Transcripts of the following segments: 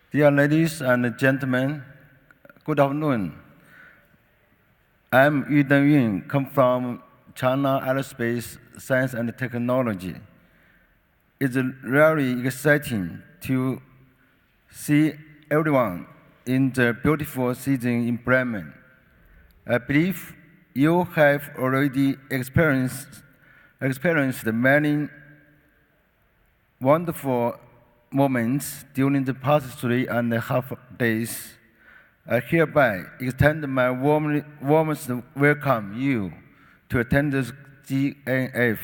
Dear ladies and gentlemen, good afternoon. I'm Yu Dengyun, come from China Aerospace Science and Technology. It's really exciting to see everyone in the beautiful season in Bremen. I believe you have already experienced many wonderful moments during the past 3.5 days. I hereby extend my warmest welcome you to attend this GNF.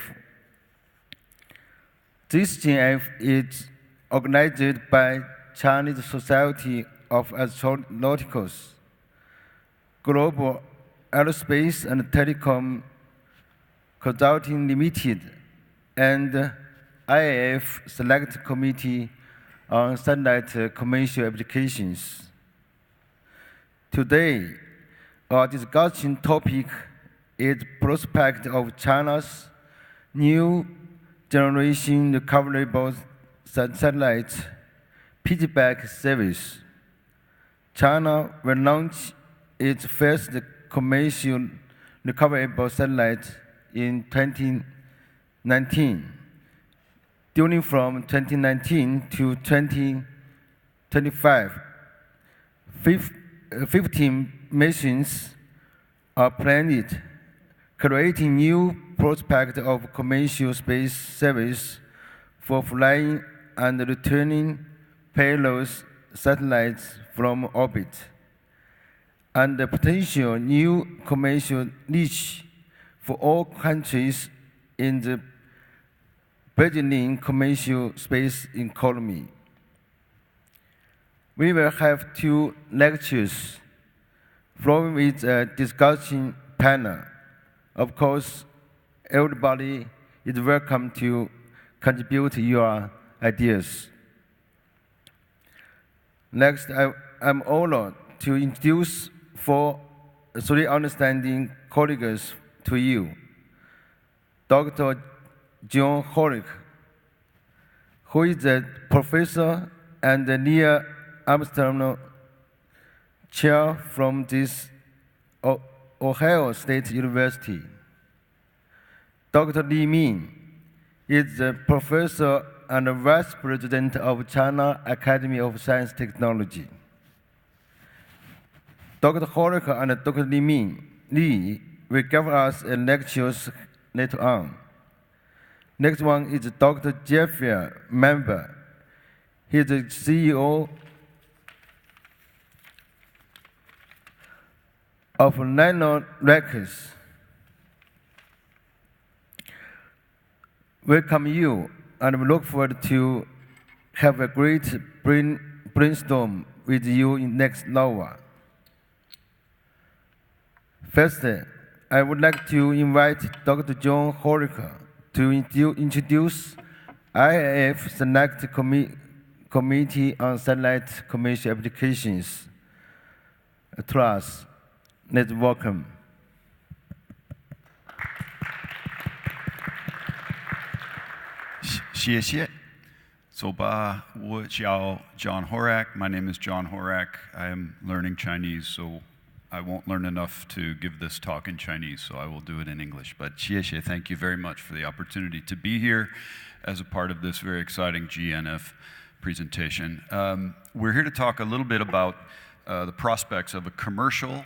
This GNF is organized by Chinese Society of Astronautics, Global Aerospace and Telecom Consulting Limited, and IAF Select Committee on Satellite Commercial Applications. Today, our discussion topic is prospect of China's new generation recoverable satellite Piggyback service. China will launch its first commercial recoverable satellite in 2019. During from 2019 to 2025, 15 missions are planned, creating new prospect of commercial space service for flying and returning payload satellites from orbit, and the potential new commercial niche for all countries in the burgeoning commercial space economy. We will have 2 lectures, following with a discussion panel. Of course, everybody is welcome to contribute your ideas. Next, I'm honored to introduce 3 outstanding colleagues to you. Dr. John Horrick, who is a professor and the Neil Armstrong Chair from this Ohio State University. Dr. Li Min is the professor and vice president of China Academy of Science and Technology. Dr. Horrick and Dr. Li will give us a lectures later on. Next one is Dr. Jeffrey Member. He is the CEO of Nanoracks. Welcome you, and we look forward to have a great brainstorm with you in next hour. First, I would like to invite Dr. John Horrick to introduce IAF Select Committee on Satellite Commercial Applications to us. Let's welcome. 谢谢。走吧，我叫 John Horak. My name is John Horak. I am learning Chinese, so I won't learn enough to give this talk in Chinese, so I will do it in English. But 谢谢, thank you very much for the opportunity to be here as a part of this very exciting GNF presentation. We're here to talk a little bit about the prospects of a commercial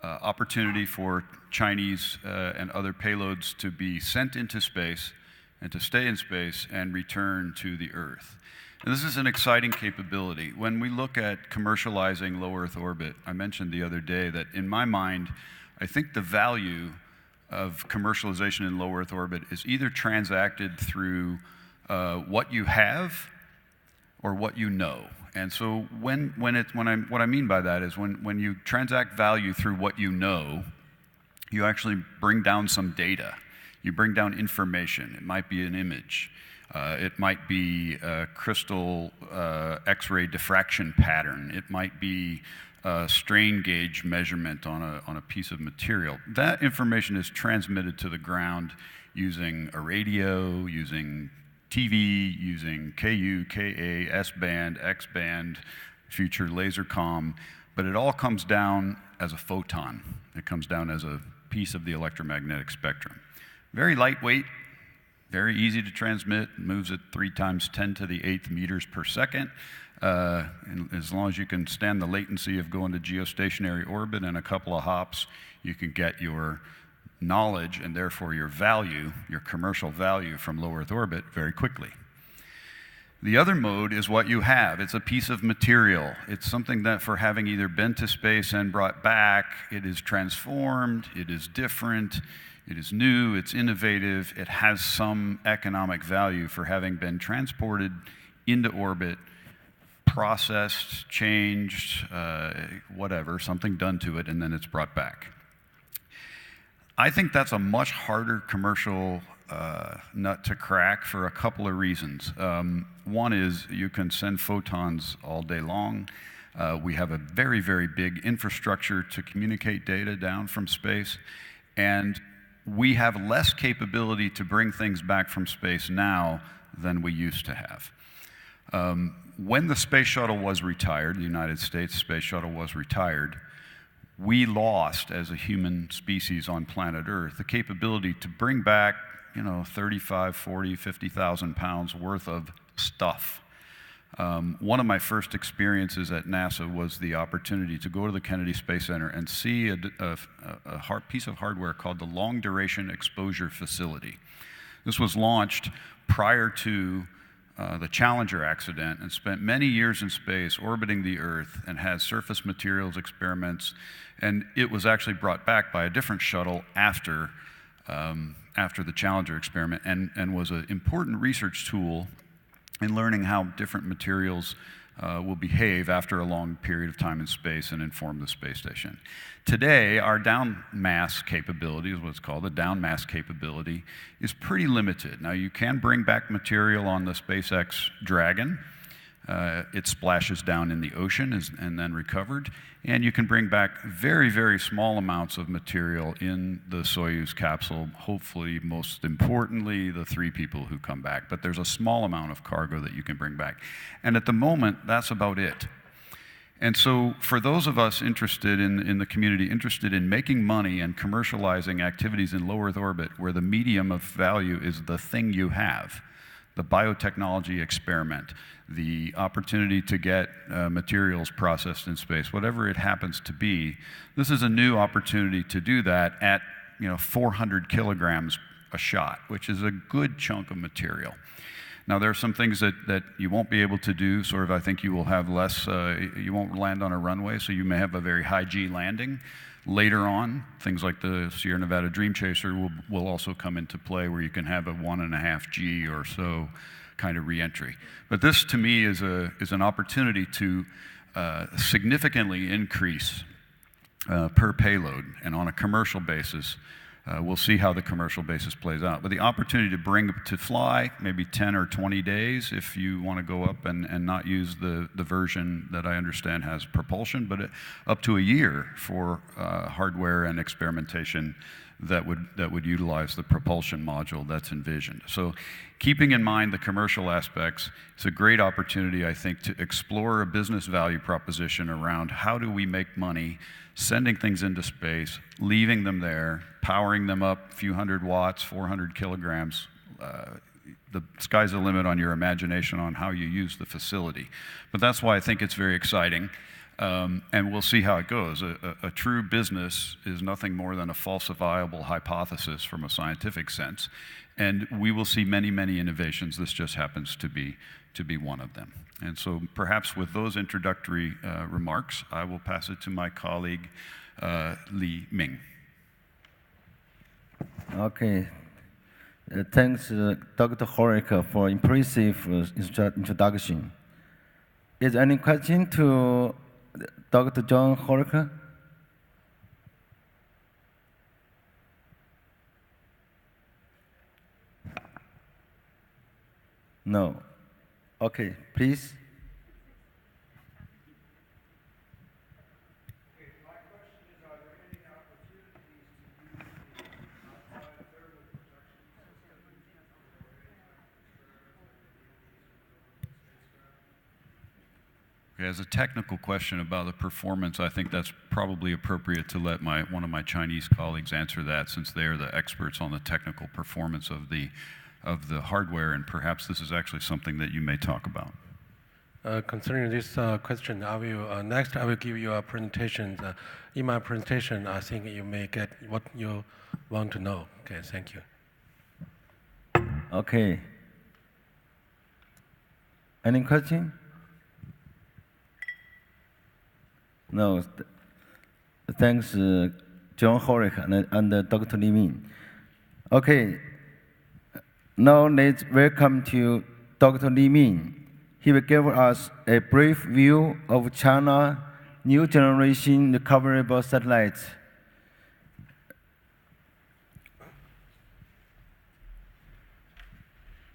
opportunity for Chinese and other payloads to be sent into space and to stay in space and return to the Earth. And this is an exciting capability. When we look at commercializing low Earth orbit, I mentioned the other day that in my mind, I think the value of commercialization in low Earth orbit is either transacted through what you have or what you know. And so what I mean by that is when you transact value through what you know, you actually bring down some data. You bring down information. It might be an image. It might be a crystal X-ray diffraction pattern. It might be a strain gauge measurement on a piece of material. That information is transmitted to the ground using a radio, using TV, using KU, KA, S-band, X-band, future laser comm, but it all comes down as a photon. It comes down as a piece of the electromagnetic spectrum. Very lightweight, very easy to transmit, moves at 3 times 10 to the 8th meters per second. And as long as you can stand the latency of going to geostationary orbit in a couple of hops, you can get your knowledge and therefore your value, your commercial value from low Earth orbit very quickly. The other mode is what you have. It's a piece of material. It's something that for having either been to space and brought back, it is transformed, it is different, it is new, it's innovative, it has some economic value for having been transported into orbit, processed, changed, whatever, something done to it, and then it's brought back. I think that's a much harder commercial nut to crack for a couple of reasons. One is you can send photons all day long. We have a very, very big infrastructure to communicate data down from space, and we have less capability to bring things back from space now than we used to have. When the space shuttle was retired, the United States space shuttle was retired, we lost as a human species on planet Earth the capability to bring back 35, 40, 50,000 pounds worth of stuff. One of my first experiences at NASA was the opportunity to go to the Kennedy Space Center and see a piece of hardware called the Long Duration Exposure Facility. This was launched prior to the Challenger accident and spent many years in space orbiting the Earth and had surface materials experiments, and it was actually brought back by a different shuttle after the Challenger experiment and was an important research tool in learning how different materials will behave after a long period of time in space and inform the space station. Today, our down mass capability, is what's called the down mass capability, is pretty limited. Now, you can bring back material on the SpaceX Dragon. It splashes down in the ocean and then recovered. And you can bring back very, very small amounts of material in the Soyuz capsule, hopefully, most importantly, the 3 people who come back. But there's a small amount of cargo that you can bring back. And at the moment, that's about it. And so for those of us interested in the community, interested in making money and commercializing activities in low Earth orbit, where the medium of value is the thing you have, the biotechnology experiment, the opportunity to get materials processed in space, whatever it happens to be, this is a new opportunity to do that at 400 kilograms a shot, which is a good chunk of material. Now, there are some things that you won't be able to do. Sort of, I think you will have less, you won't land on a runway, so you may have a very high G landing. Later on, things like the Sierra Nevada Dream Chaser will also come into play, where you can have a 1.5 G or so kind of reentry. But this, to me, is an opportunity to significantly increase per payload, and on a commercial basis. We'll see how the commercial basis plays out. But the opportunity to fly, maybe 10 or 20 days if you want to go up and not use the version that I understand has propulsion, but up to a year for hardware and experimentation that would utilize the propulsion module that's envisioned. So keeping in mind the commercial aspects, it's a great opportunity, I think, to explore a business value proposition around how do we make money sending things into space, leaving them there, powering them up a few hundred watts, 400 kilograms. The sky's the limit on your imagination on how you use the facility. But that's why I think it's very exciting. And we'll see how it goes. A true business is nothing more than a falsifiable hypothesis from a scientific sense. And we will see many, many innovations. This just happens to be one of them. And so perhaps with those introductory remarks, I will pass it to my colleague, Li Ming. Okay. Thanks, Dr. Horak, for impressive introduction. Is there any question to Dr. John Horak? No. Okay, please. My question is, are there any opportunities to use the outside thermal protection system for any kind of experiments like the spacecraft? Okay, as a technical question about the performance, I think that's probably appropriate to let one of my Chinese colleagues answer that, since they are the experts on the technical performance of the hardware, and perhaps this is actually something that you may talk about. Concerning this question, next I will give you a presentation. In my presentation, I think you may get what you want to know. Okay, thank you. Okay. Any question? No. Thanks, John Horrick and Dr. Li Min. Okay. Now let's welcome to Dr. Li Min. He will give us a brief view of China new generation recoverable satellites.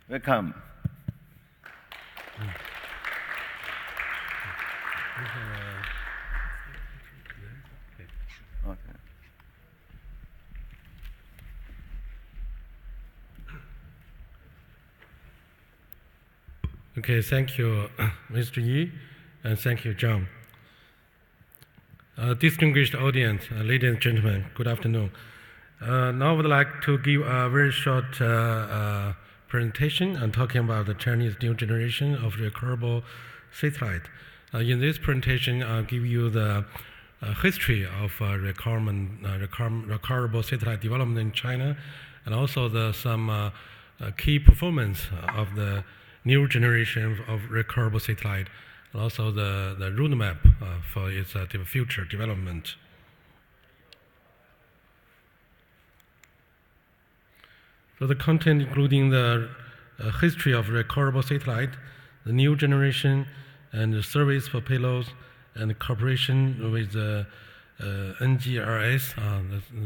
Welcome. Okay, thank you, Mr. Yi, and thank you, John. Distinguished audience, ladies and gentlemen, good afternoon. Now I would like to give a very short presentation on talking about the Chinese new generation of recoverable satellite. In this presentation, I'll give you the history of recoverable satellite development in China, and also some key performance of the new generation of recoverable satellite, and also the roadmap for its future development. So the content including the history of recoverable satellite, the new generation, and the service for payloads, and cooperation with the NGRS,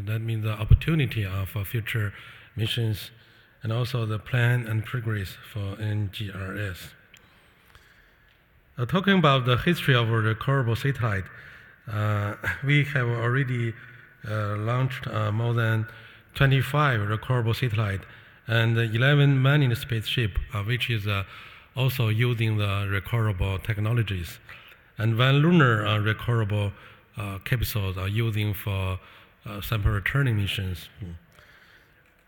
that means the opportunity for future missions, and also the plan and progress for NGRS. Talking about the history of a recoverable satellite, we have already launched more than 25 recoverable satellites and 11 manned spaceship, which is also using the recoverable technologies, and 1 lunar recoverable capsules are using for sample returning missions.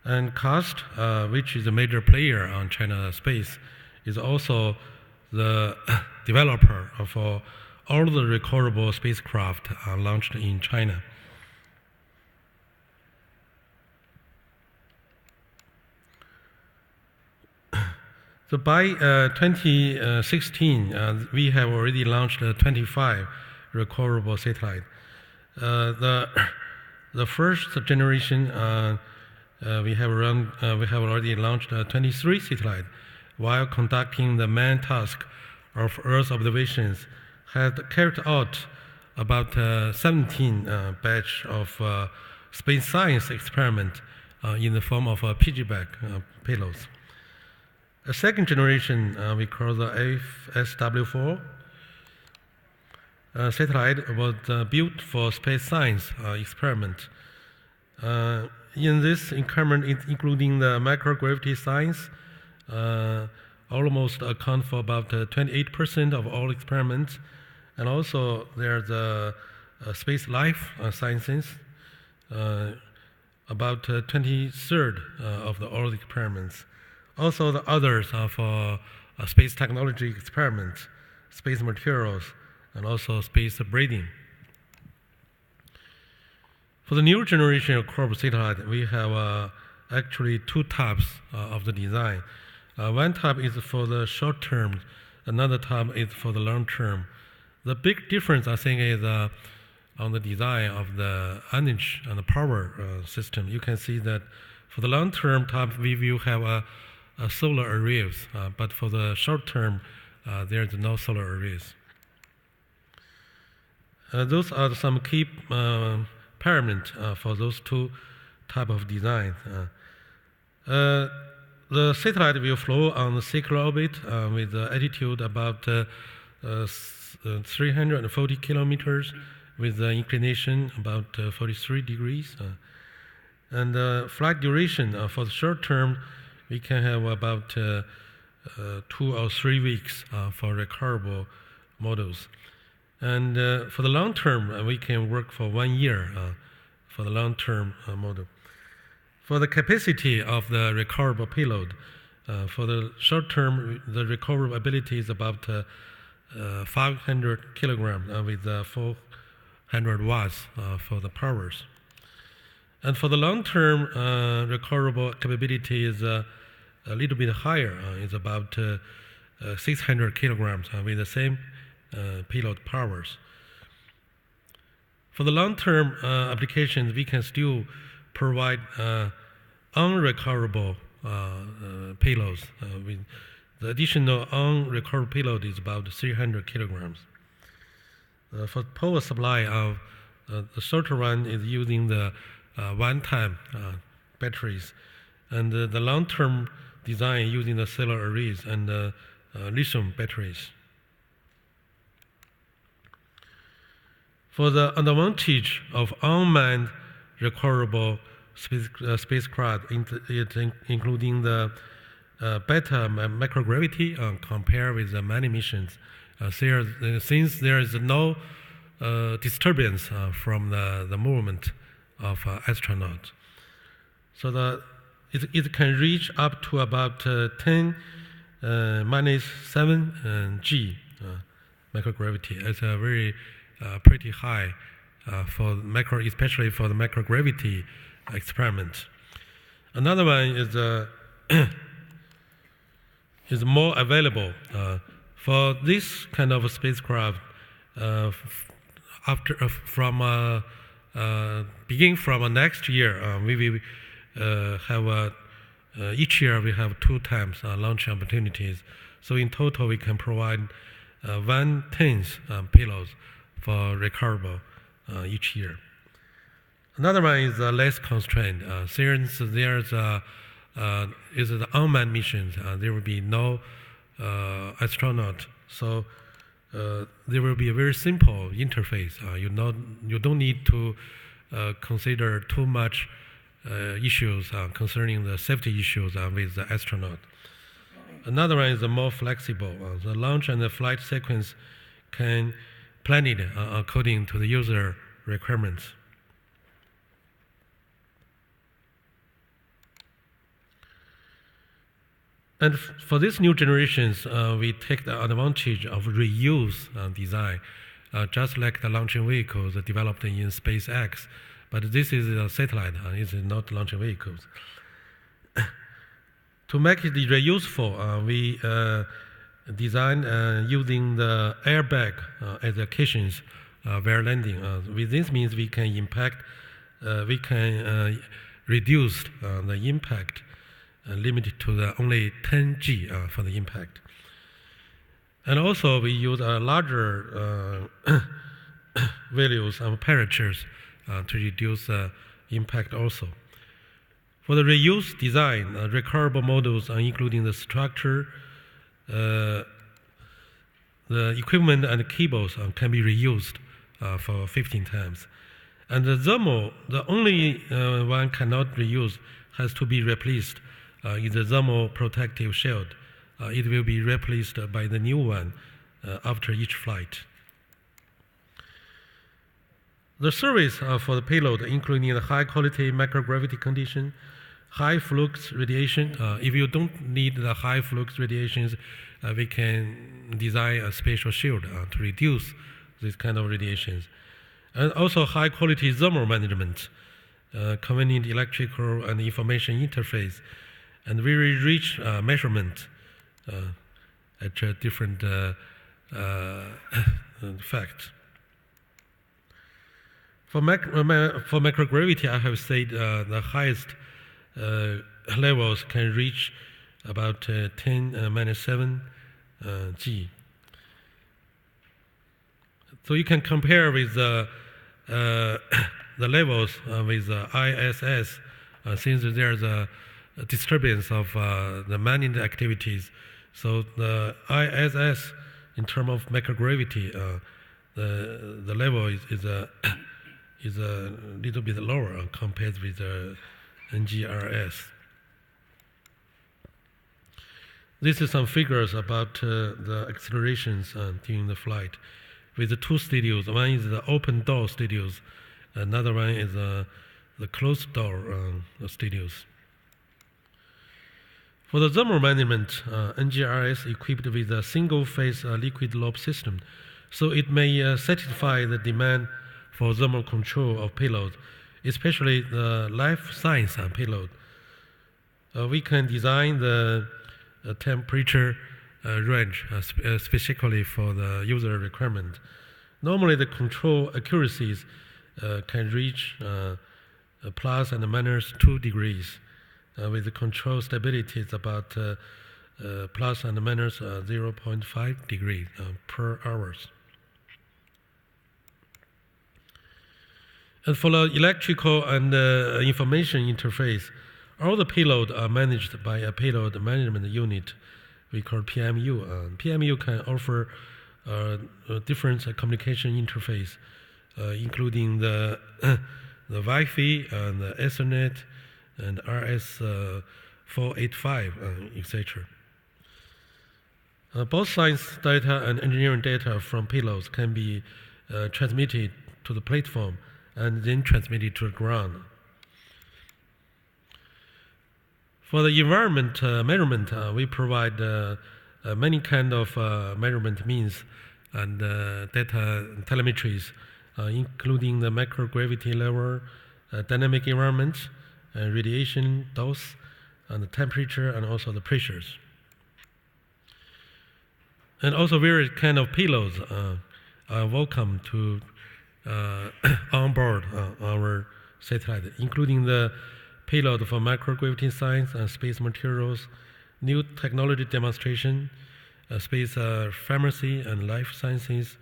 And CAST, which is a major player on China space, is also the developer of all the recoverable spacecraft launched in China. So by 2016, we have already launched 25 recoverable satellites. The first generation, we have already launched 23 satellites, while conducting the main task of Earth observations, had carried out about 17 batch of space science experiment in the form of Piggyback payloads. A second generation, we call the FSW-4 satellite, was built for space science experiment. In this experiment, including the microgravity science, almost account for about 28% of all experiments, and also there's space life sciences, about 23rd of all the experiments. Also, the others are for space technology experiments, space materials, and also space breeding. For the new generation of recoverable satellite, we have actually 2 types of the design. One type is for the short term, another type is for the long term. The big difference, I think, is on the design of the energy and the power system. You can see that for the long term type, we will have a solar arrays, but for the short term, there's no solar arrays. Those are some key parameters for those 2 type of design. The satellite will flow on the circular orbit with the altitude about 340 kilometers, with the inclination about 43 degrees. And the flight duration for the short term, we can have about 2 or 3 weeks for recoverable models. And for the long term, we can work for 1 year for the long-term model. For the capacity of the recoverable payload, for the short term, the recoverable ability is about 500 kilograms with 400 watts for the powers. And for the long-term recoverable capability is a little bit higher. It's about 600 kilograms with the same payload powers. For the long-term applications, we can still provide unrecoverable payloads. With the additional unrecoverable payload is about 300 kilograms. For power supply, the shorter one is using the one-time batteries, and the long-term design using the solar arrays and lithium batteries. For the advantage of unmanned recoverable spacecraft, including the better microgravity compared with the manned missions, since there is no disturbance from the movement of astronauts. So it can reach up to about 10 minus 7 G microgravity. It's a very pretty high especially for the microgravity experiment. Another one is more available for this kind of spacecraft. Beginning from next year, we will have each year we have 2 times launch opportunities. So in total, we can provide 1/10 payloads for recoverable each year. Another one is less constrained. Since there's the unmanned missions, there will be no astronaut, so there will be a very simple interface. You don't need to consider too much issues concerning the safety issues with the astronaut. Another one is more flexible. The launch and the flight sequence can plan it according to the user requirements. And for these new generations, we take the advantage of reuse design, just like the launching vehicles developed in SpaceX. But this is a satellite, it's not launching vehicles. To make it reuseful, we designed using the airbag as the cushions while landing. With this means we can reduce the impact limited to the only 10 G for the impact. And also we use larger values of apertures to reduce impact also. For the reuse design, recoverable models including the structure, the equipment and the cables can be reused for 15 times. And the thermal, the only one cannot reuse, has to be replaced in the thermal protective shield. It will be replaced by the new one after each flight. The service for the payload, including the high quality microgravity condition, high flux radiation. If you don't need the high flux radiations, we can design a spatial shield to reduce these kind of radiations. And also high quality thermal management, convenient electrical and information interface, and very rich measurement at different facts. For microgravity, I have said the highest levels can reach about 10 minus 7 G. So you can compare with the levels with ISS, since there's a disturbance of the manned activities. So the ISS, in terms of microgravity, the level is a little bit lower compared with the NGRS. This is some figures about the accelerations during the flight, with the two studios. One is the open door studios, another one is the closed door studios. For the thermal management, NGRS equipped with a single-phase liquid lobe system, so it may satisfy the demand for thermal control of payload, especially the life science payload. We can design the temperature range specifically for the user requirement. Normally, the control accuracies can reach plus and minus 2 degrees. With the control stability, it's about plus and minus 0.5 degrees per hour. And for the electrical and information interface, all the payload are managed by a payload management unit we call PMU. PMU can offer different communication interface, including the Wi-Fi and the Ethernet and RS485, etc. Both science data and engineering data from payloads can be transmitted to the platform and then transmitted to the ground. For the environment measurement, we provide many kind of measurement means and data telemetries, including the microgravity level, dynamic environment, radiation dose, and the temperature, and also the pressures. And also various kind of payloads are welcome to onboard our satellite, including the payload for microgravity science and space materials, new technology demonstration, space pharmacy and life sciences,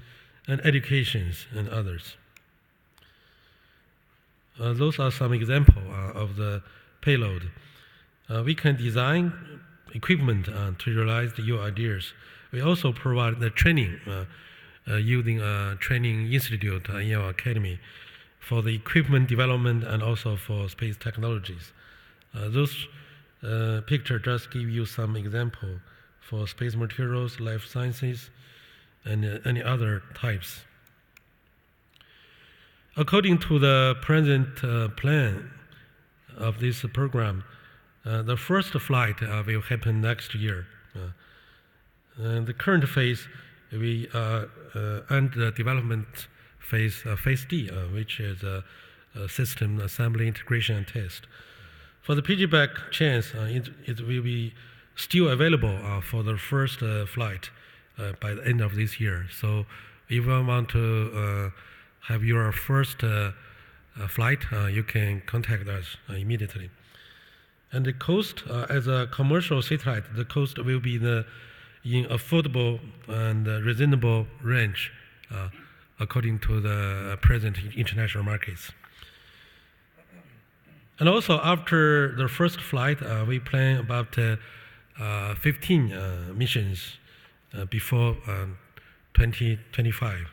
and educations, and others. Those are some examples of the payload. We can design equipment to realize your ideas. We also provide the training using a training institute in our academy for the equipment development and also for space technologies. Those pictures just give you some example for space materials, life sciences, and any other types. According to the present plan of this program, the first flight will happen next year. The current phase, we end the development phase, phase D, which is system assembly, integration, and test. For the Piggyback chance, it will be still available for the first flight by the end of this year. So if you want to have your first flight, you can contact us immediately. And the cost, as a commercial satellite, the cost will be in affordable and reasonable range according to the present international markets. And also after the first flight, we plan about 15 missions before 2025.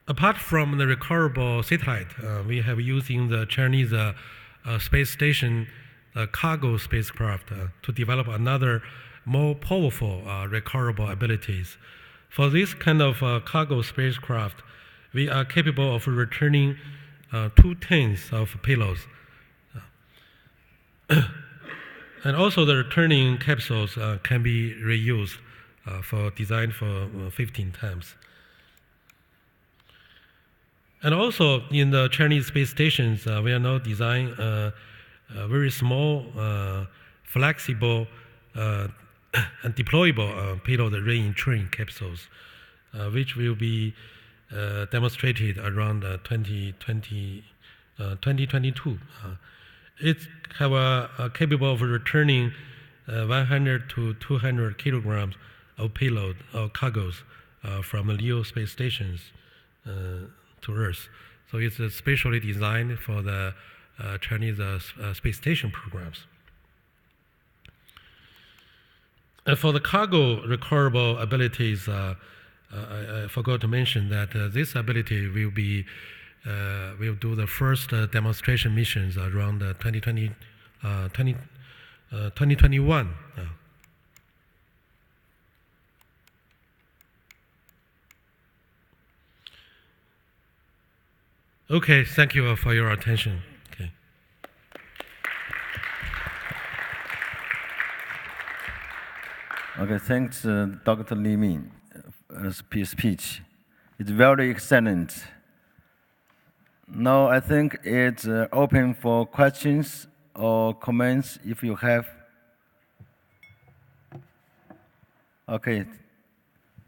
Apart from the recoverable satellite, we have using the Chinese space station cargo spacecraft to develop another more powerful recoverable abilities. For this kind of cargo spacecraft, we are capable of returning 2 tons of payloads. And also the returning capsules can be reused for design for 15 times. And also in the Chinese space stations, we are now designing very small, flexible, and deployable payload re-entry capsules, which will be demonstrated around 2022. It's capable of returning 100 to 200 kilograms of payload or cargoes from the LEO space stations to Earth. So it's specially designed for the Chinese space station programs. And for the cargo recoverable abilities, I forgot to mention that this ability will do the first demonstration missions around 2020 2021. Okay, thank you for your attention. Okay. Okay, thanks, Dr. Li Min, speech. It's very excellent. Now I think it's open for questions or comments if you have. Okay,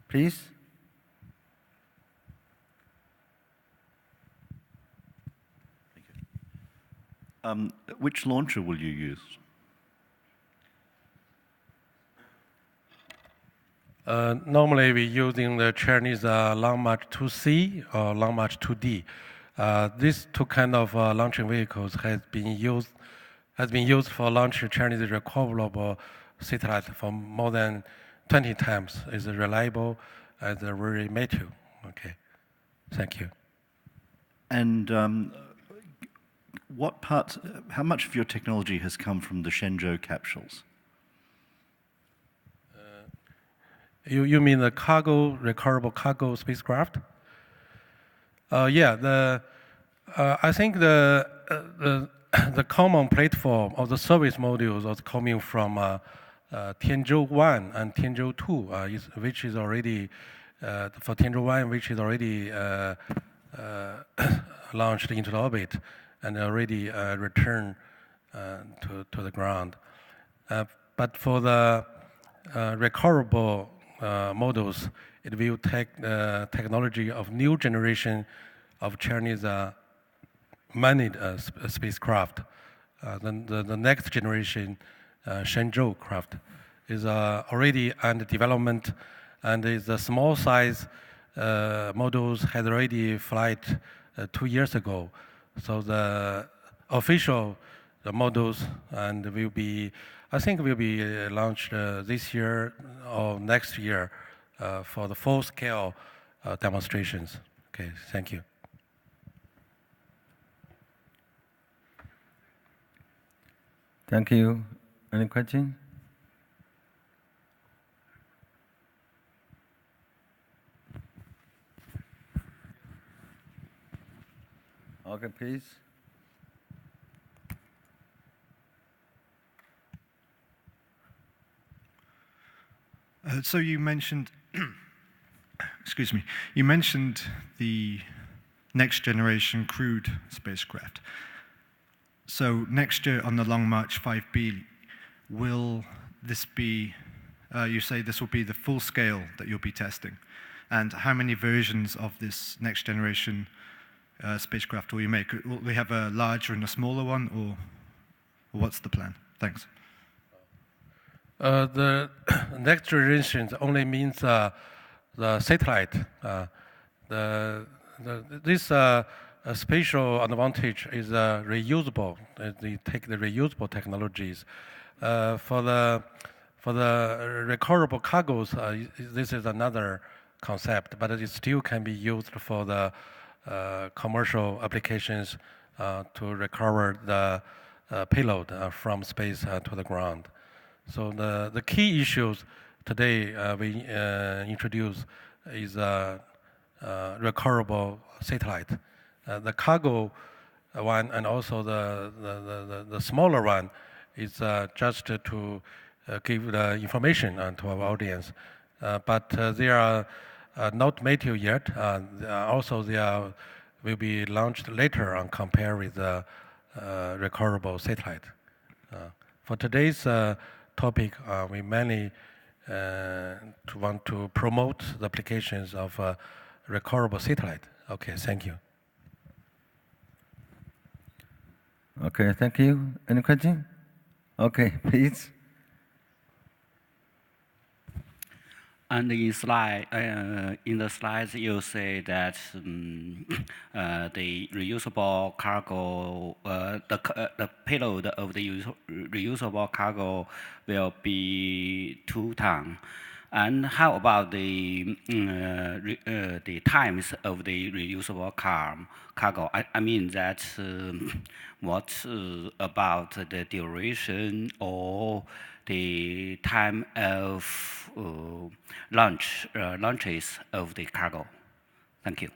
please. Which launcher will you use? Normally, we're using the Chinese Long March 2C or Long March 2D. These two kind of launching vehicles has been used for launching Chinese recoverable satellite for more than 20 times. It's reliable and very mature. Okay, thank you. And how much of your technology has come from the Shenzhou capsules? You mean the recoverable cargo spacecraft? Yeah, I think the common platform of the service modules is coming from Tianzhou 1 and Tianzhou 2, which is already for Tianzhou 1, which is already launched into orbit and already returned to the ground. But for the recoverable models, it will take the technology of new generation of Chinese manned spacecraft. The next generation Shenzhou craft is already under development, and is a small size models had already flight 2 years ago. So the official models and will be, I think, will be launched this year or next year for the full-scale demonstrations. Okay, thank you. Thank you. Any question? Okay, please. So you mentioned, excuse me, you mentioned the next generation crewed spacecraft. So next year on the Long March 5B, will this be, you say this will be the full scale that you'll be testing? And how many versions of this next generation spacecraft will you make? Will we have a larger and a smaller one, or what's the plan? Thanks. The next generation only means the satellite. This spatial advantage is reusable. They take the reusable technologies. For the recoverable cargoes, this is another concept, but it still can be used for the commercial applications to recover the payload from space to the ground. So the key issues today we introduce is recoverable satellite. The cargo one and also the smaller one is just to give the information to our audience. But they are not mature yet. Also, they will be launched later on compared with the recoverable satellite. For today's topic, we mainly want to promote the applications of recoverable satellite. Okay, thank you. Okay, thank you. Any question? Okay, please. And in the slides, you say that the reusable cargo, the payload of the reusable cargo will be 2 tons. And how about the times of the reusable cargo? I mean that what about the duration or the time of launches of the cargo? Thank you.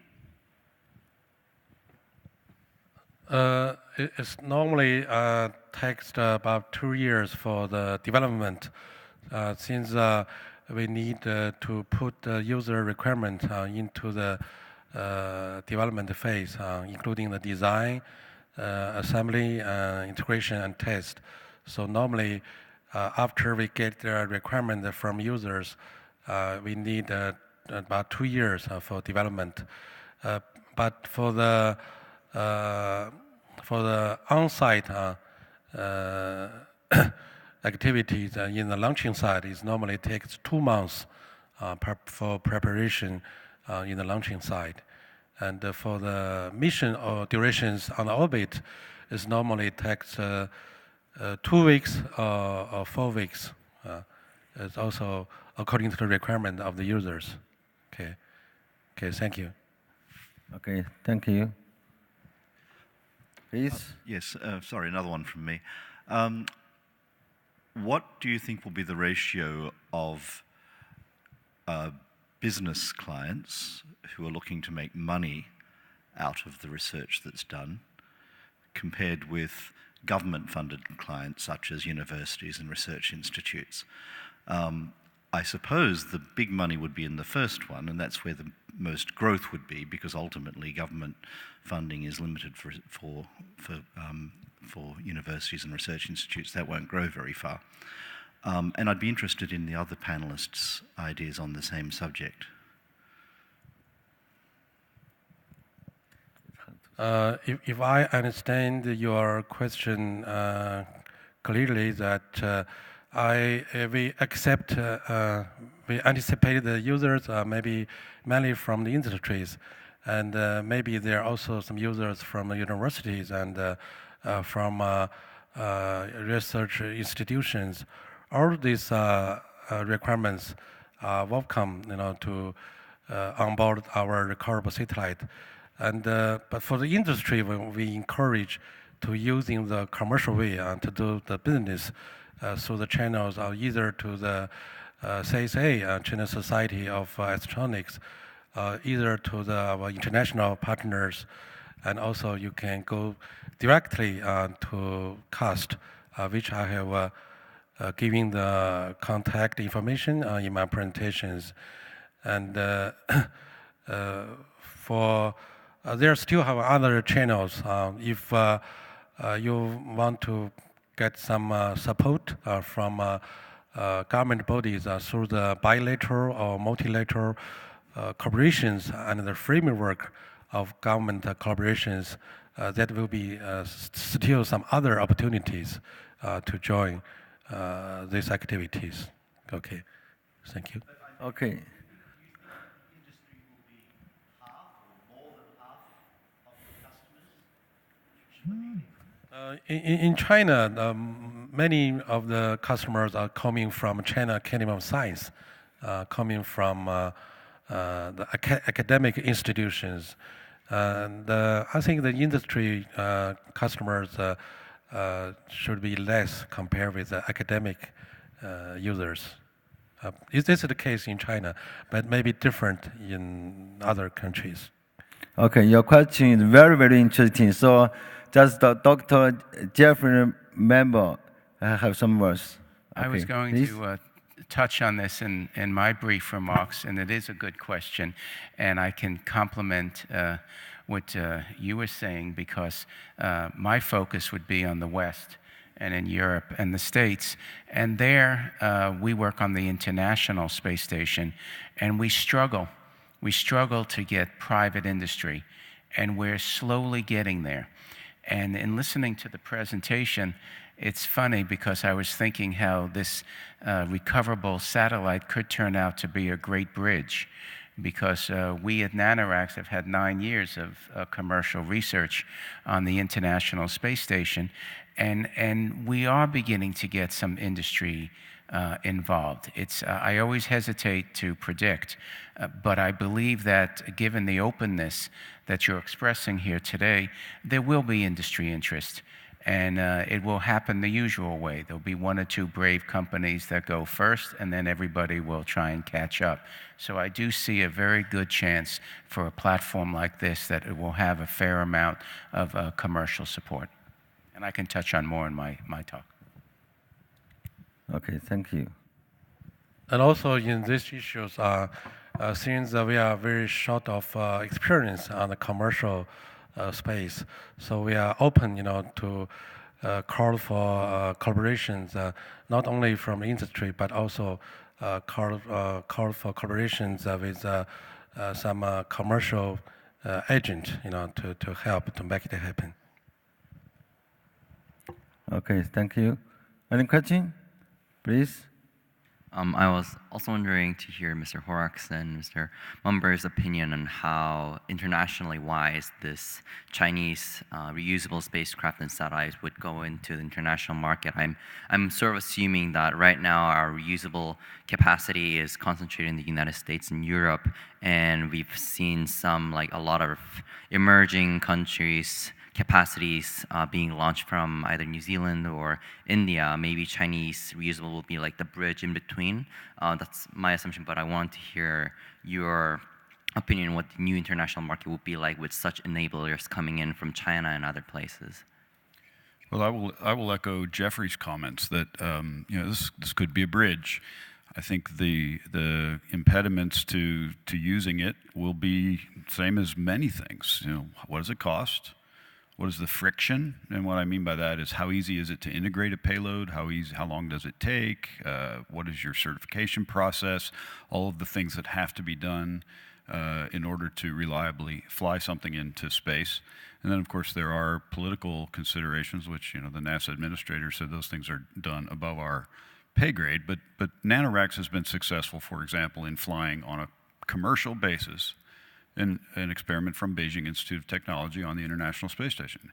It's normally takes about 2 years for the development, since we need to put the user requirement into the development phase, including the design, assembly, integration, and test. So normally, after we get the requirement from users, we need about 2 years for development. But for the on-site activities in the launching side, it normally takes 2 months for preparation in the launching side. And for the mission or durations on the orbit, it normally takes 2 weeks or 4 weeks. It's also according to the requirement of the users. Okay, thank you. Okay, thank you. Please? Yes, sorry, another one from me. What do you think will be the ratio of business clients who are looking to make money out of the research that's done compared with government-funded clients such as universities and research institutes? I suppose the big money would be in the first one, and that's where the most growth would be, because ultimately government funding is limited for universities and research institutes. That won't grow very far. And I'd be interested in the other panelists' ideas on the same subject. If I understand your question clearly, that we anticipate the users maybe mainly from the industries, and maybe there are also some users from the universities and from research institutions. All these requirements are welcome, to onboard our recoverable satellite. And but for the industry, we encourage to using the commercial way to do the business. So the channels are either to the CSA, China Society of Astronautics, either to our international partners, and also you can go directly to CAST, which I have given the contact information in my presentations. And there still have other channels. If you want to get some support from government bodies through the bilateral or multilateral collaborations and the framework of government collaborations, that will be still some other opportunities to join these activities. Okay, thank you. Okay. In China, many of the customers are coming from China Academy of Science, coming from the academic institutions. And I think the industry customers should be less compared with the academic users. This is the case in China, but maybe different in other countries. Okay, your question is very, very interesting. So just Dr. Jeffrey Member have some words. Okay, I was going to touch on this in my brief remarks, and it is a good question, and I can complement what you were saying, because my focus would be on the West and in Europe and the States. And there we work on the International Space Station, and we struggle. We struggle to get private industry, and we're slowly getting there. And in listening to the presentation, it's funny because I was thinking how this recoverable satellite could turn out to be a great bridge, because we at Nanoracks have had 9 years of commercial research on the International Space Station, and we are beginning to get some industry involved. I always hesitate to predict, but I believe that given the openness that you're expressing here today, there will be industry interest. And it will happen the usual way. There'll be one or two brave companies that go first, and then everybody will try and catch up. So I do see a very good chance for a platform like this that it will have a fair amount of commercial support. And I can touch on more in my talk. Okay, thank you. And also in these issues, since we are very short of experience on the commercial space, so we are open, to call for collaborations, not only from industry, but also call for collaborations with some commercial agent, to help to make it happen. Okay, thank you. Any question, please? I was also wondering to hear Mr. Horack's and Mr. Mumber's opinion on how internationally wise this Chinese reusable spacecraft and satellites would go into the international market. I'm sort of assuming that right now our reusable capacity is concentrated in the United States and Europe, and we've seen a lot of emerging countries capacities being launched from either New Zealand or India. Maybe Chinese reusable will be like the bridge in between. That's my assumption, but I want to hear your opinion on what the new international market will be like with such enablers coming in from China and other places. Well, I will echo Jeffrey's comments that this could be a bridge. I think the impediments to using it will be same as many things. What does it cost? What is the friction? And what I mean by that is how easy is it to integrate a payload? How long does it take? What is your certification process? All of the things that have to be done in order to reliably fly something into space. And then, of course, there are political considerations, which the NASA administrator said those things are done above our pay grade. But Nanoracks has been successful, for example, in flying on a commercial basis an experiment from Beijing Institute of Technology on the International Space Station.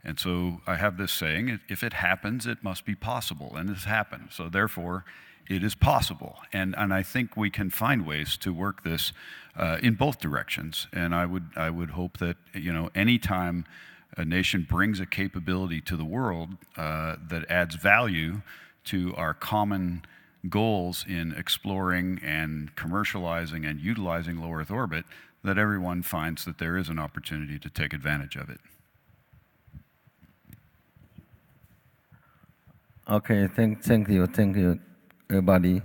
And so I have this saying, if it happens, it must be possible, and it's happened. So therefore, it is possible. And I think we can find ways to work this in both directions. And I would hope that, anytime a nation brings a capability to the world that adds value to our common goals in exploring and commercializing and utilizing low Earth orbit, that everyone finds that there is an opportunity to take advantage of it. Okay, thank you, everybody.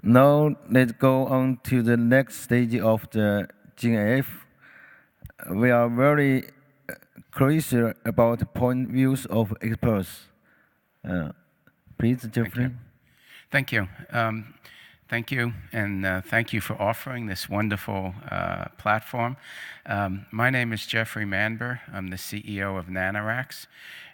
Now let's go on to the next stage of the GNF. We are very curious about the point views of experts. Please, Jeffrey. Thank you. Thank you, and thank you for offering this wonderful platform. My name is Jeffrey Manber. I'm the CEO of Nanoracks.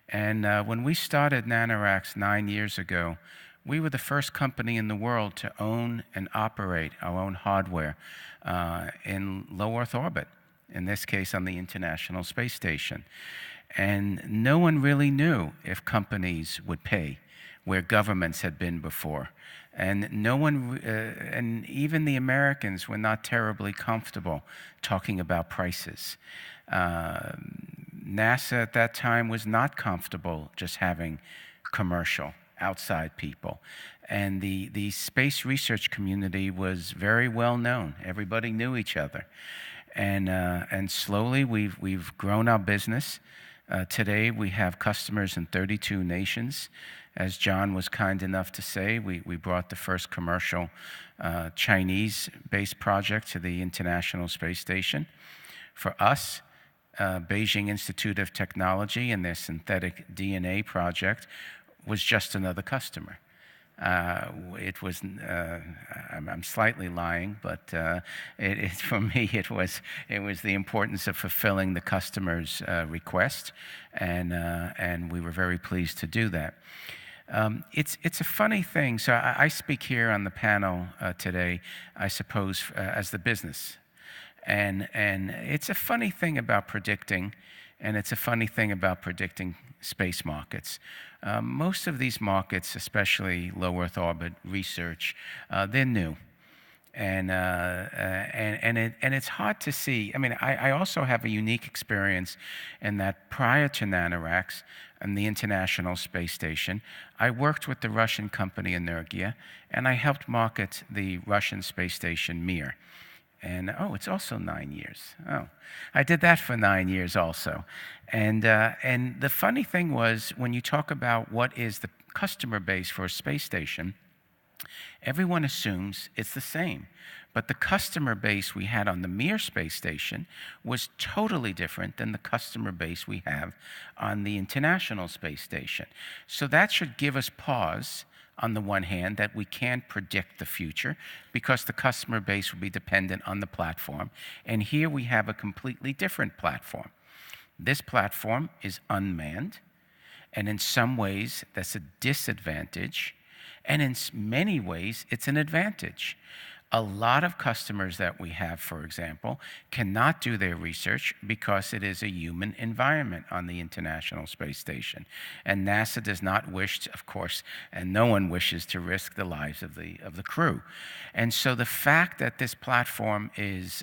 And when we started Nanoracks 9 years ago, we were the first company in the world to own and operate our own hardware in low Earth orbit, in this case on the International Space Station. And no one really knew if companies would pay where governments had been before. And no one, and even the Americans were not terribly comfortable talking about prices. NASA at that time was not comfortable just having commercial outside people. And the space research community was very well known. Everybody knew each other. And slowly we've grown our business. Today we have customers in 32 nations. As John was kind enough to say, we brought the first commercial Chinese-based project to the International Space Station. For us, Beijing Institute of Technology and their synthetic DNA project was just another customer. It was, I'm slightly lying, but for me, it was the importance of fulfilling the customer's request, and we were very pleased to do that. It's a funny thing. So I speak here on the panel today, I suppose, as the business. And it's a funny thing about predicting, And it's a funny thing about predicting space markets. Most of these markets, especially low Earth orbit research, they're new. And it's hard to see. I mean, I also have a unique experience in that prior to Nanoracks and the International Space Station, I worked with the Russian company Energia, and I helped market the Russian space station Mir. And oh, it's also 9 years. Oh, I did that for 9 years also. And the funny thing was, when you talk about what is the customer base for a space station, everyone assumes it's the same. But the customer base we had on the Mir space station was totally different than the customer base we have on the International Space Station. So that should give us pause, on the one hand, that we can't predict the future because the customer base will be dependent on the platform. And here we have a completely different platform. This platform is unmanned, and in some ways that's a disadvantage, and in many ways it's an advantage. A lot of customers that we have, for example, cannot do their research because it is a human environment on the International Space Station. And NASA does not wish, of course, and no one wishes to risk the lives of the crew. And so the fact that this platform is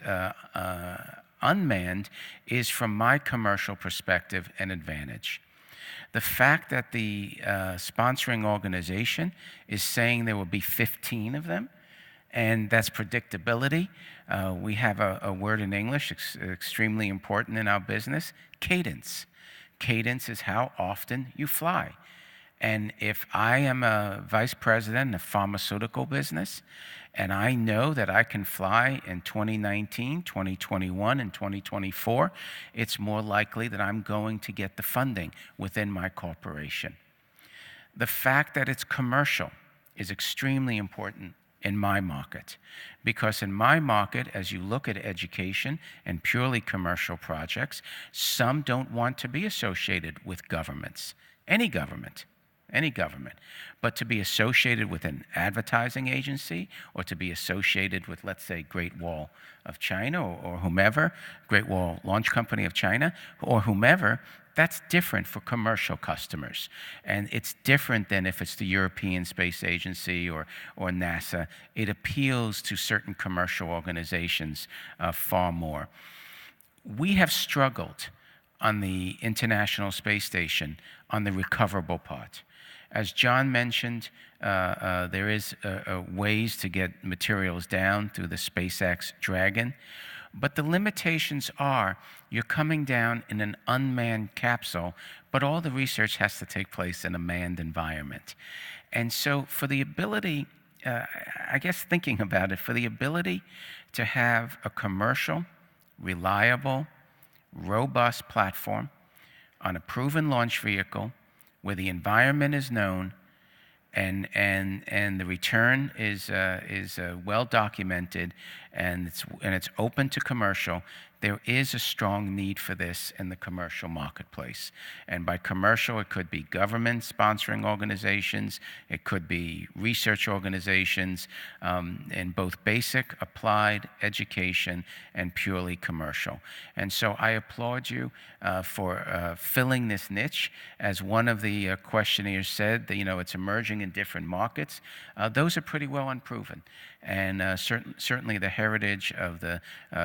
unmanned is, from my commercial perspective, an advantage. The fact that the sponsoring organization is saying there will be 15 of them, and that's predictability. We have a word in English extremely important in our business, cadence. Cadence is how often you fly. And if I am a vice president in a pharmaceutical business, and I know that I can fly in 2019, 2021, and 2024, it's more likely that I'm going to get the funding within my corporation. The fact that it's commercial is extremely important in my market, because in my market, as you look at education and purely commercial projects, some don't want to be associated with governments, any government, but to be associated with an advertising agency, or to be associated with, let's say, Great Wall of China, or whomever, Great Wall Launch Company of China, or whomever, that's different for commercial customers. And it's different than if it's the European Space Agency or NASA. It appeals to certain commercial organizations far more. We have struggled on the International Space Station on the recoverable part. As John mentioned, there is ways to get materials down through the SpaceX Dragon. But the limitations are, you're coming down in an unmanned capsule, but all the research has to take place in a manned environment. And so for the ability, I guess thinking about it, for the ability to have a commercial, reliable, robust platform on a proven launch vehicle where the environment is known, and the return is well documented, and it's open to commercial, there is a strong need for this in the commercial marketplace. And by commercial, it could be government sponsoring organizations, it could be research organizations, in both basic, applied, education, and purely commercial. And so I applaud you for filling this niche. As one of the questionnaires said, that, it's emerging in different markets. Those are pretty well unproven. And certainly the heritage of the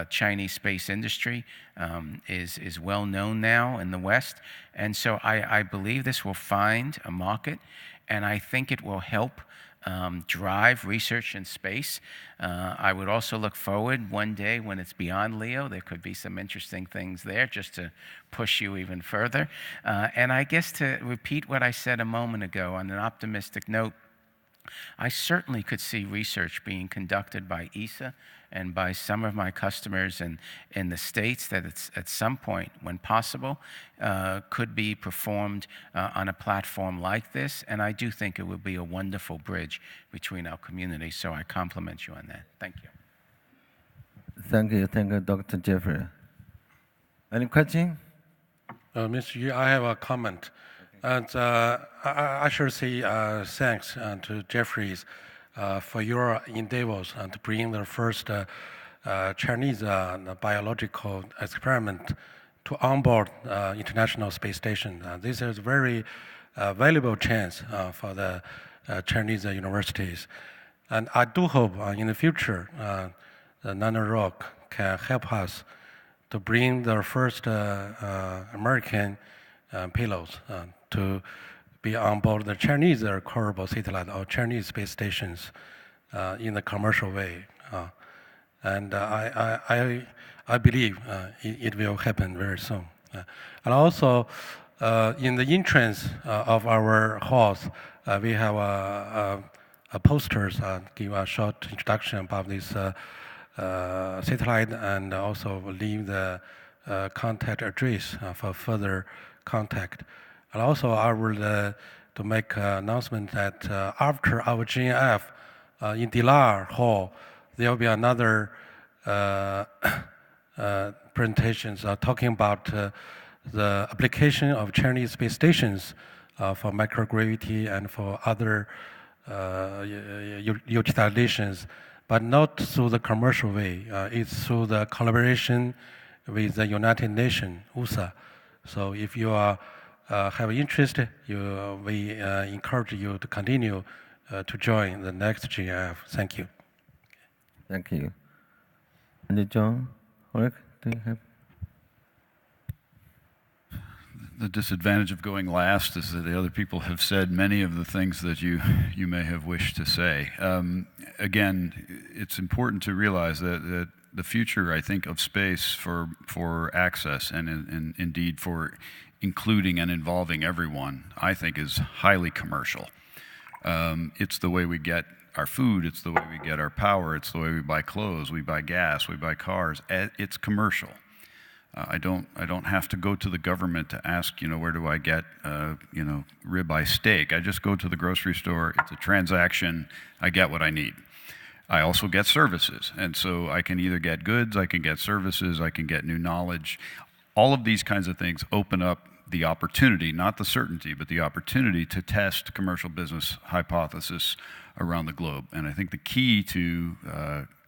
Chinese space industry is well known now in the West. And so I believe this will find a market, and I think it will help drive research in space. I would also look forward one day when it's beyond LEO, there could be some interesting things there just to push you even further. And I guess to repeat what I said a moment ago on an optimistic note, I certainly could see research being conducted by ESA and by some of my customers in the States that it's, at some point, when possible, could be performed on a platform like this. And I do think it would be a wonderful bridge between our communities. So I compliment you on that. Thank you. Thank you, Dr. Jeffrey. Any question? Mr. Yu, I have a comment. And I should say thanks to Jeffries for your endeavors to bring the first Chinese biological experiment to onboard International Space Station. This is a very valuable chance for the Chinese universities. And I do hope in the future, the Nanoracks can help us to bring the first American payloads to be on board the Chinese Recoverable satellite or Chinese space stations in a commercial way. And I believe it will happen very soon. And also, in the entrance of our halls, we have posters give a short introduction about this satellite and also leave the contact address for further contact. And also, I would to make an announcement that after our GNF in Dilar Hall, there will be another presentations talking about the application of Chinese space stations for microgravity and for other utilizations, but not through the commercial way. It's through the collaboration with the United Nations, USA. So if you are have interest, we encourage you to continue to join the next GNF. Thank you. Thank you. And John, Rick, do you have? The disadvantage of going last is that the other people have said many of the things that you may have wished to say. Again, it's important to realize that the future, I think, of space for access and indeed for including and involving everyone, I think is highly commercial. It's the way we get our food, it's the way we get our power, it's the way we buy clothes, we buy gas, we buy cars. It's commercial. I don't have to go to the government to ask, where do I get, ribeye steak. I just go to the grocery store. It's a transaction. I get what I need. I also get services. And so I can either get goods, I can get services, I can get new knowledge. All of these kinds of things open up the opportunity, not the certainty, but the opportunity to test commercial business hypothesis around the globe. And I think the key to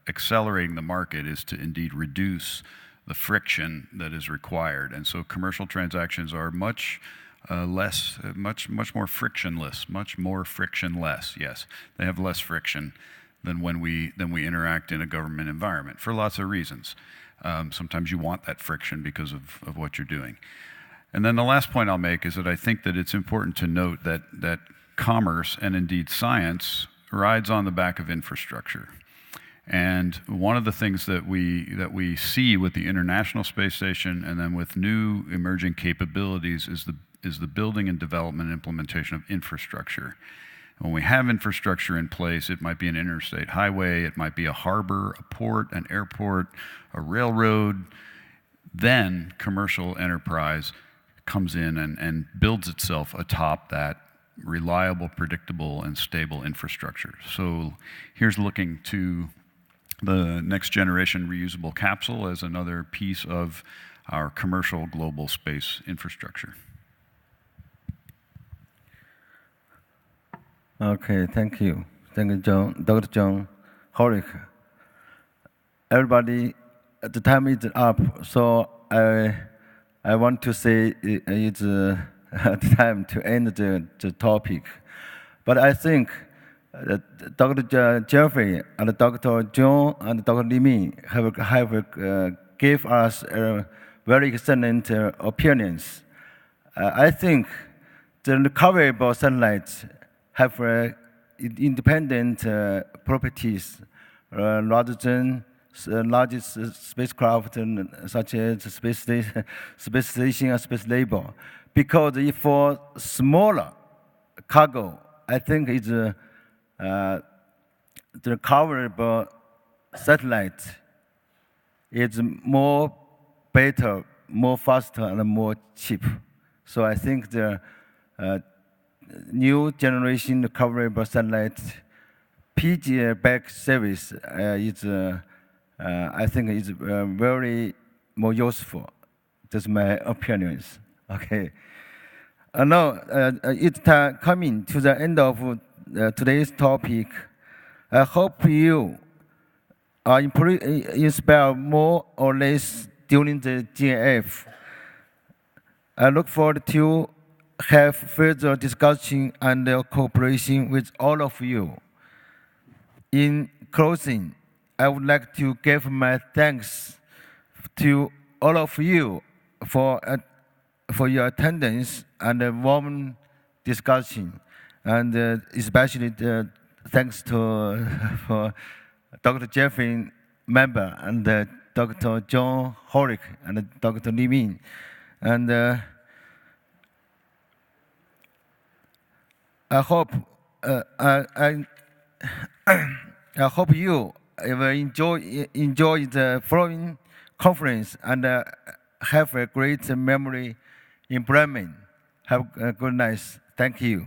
accelerating the market is to indeed reduce the friction that is required. And so commercial transactions are much more frictionless, yes. They have less friction than when we interact in a government environment for lots of reasons. Sometimes you want that friction because of what you're doing. And then the last point I'll make is that I think that it's important to note that commerce and indeed science rides on the back of infrastructure. And one of the things that we see with the International Space Station and then with new emerging capabilities is the building and development and implementation of infrastructure. When we have infrastructure in place, it might be an interstate highway, it might be a harbor, a port, an airport, a railroad. Then commercial enterprise comes in and builds itself atop that reliable, predictable, and stable infrastructure. So here's looking to the next generation reusable capsule as another piece of our commercial global space infrastructure. Okay, thank you. Thank you, John, Dr. John Horick. Everybody, the time is up, so I want to say it's time to end the topic. But I think Dr. Jeffrey and Dr. John and Dr. Li Ming have gave us very excellent opinions. I think the recoverable satellites have independent properties rather than largest spacecraft such as space station and space label. Because if for smaller cargo, I think it's the recoverable satellite is more better, more faster, and more cheap. So I think the new generation recoverable satellite Piggyback service is, I think, is very more useful. That's my opinions. Okay. Now it's coming to the end of today's topic. I hope you are inspired more or less during the GNF. I look forward to have further discussion and cooperation with all of you. In closing, I would like to give my thanks to all of you for your attendance and a warm discussion, and especially thanks to for Dr. Jeffrey Member and Dr. John Horick and Dr. Li Min. And I hope I hope you will enjoy the following conference and have a great memory improvement. Have a good night. Thank you.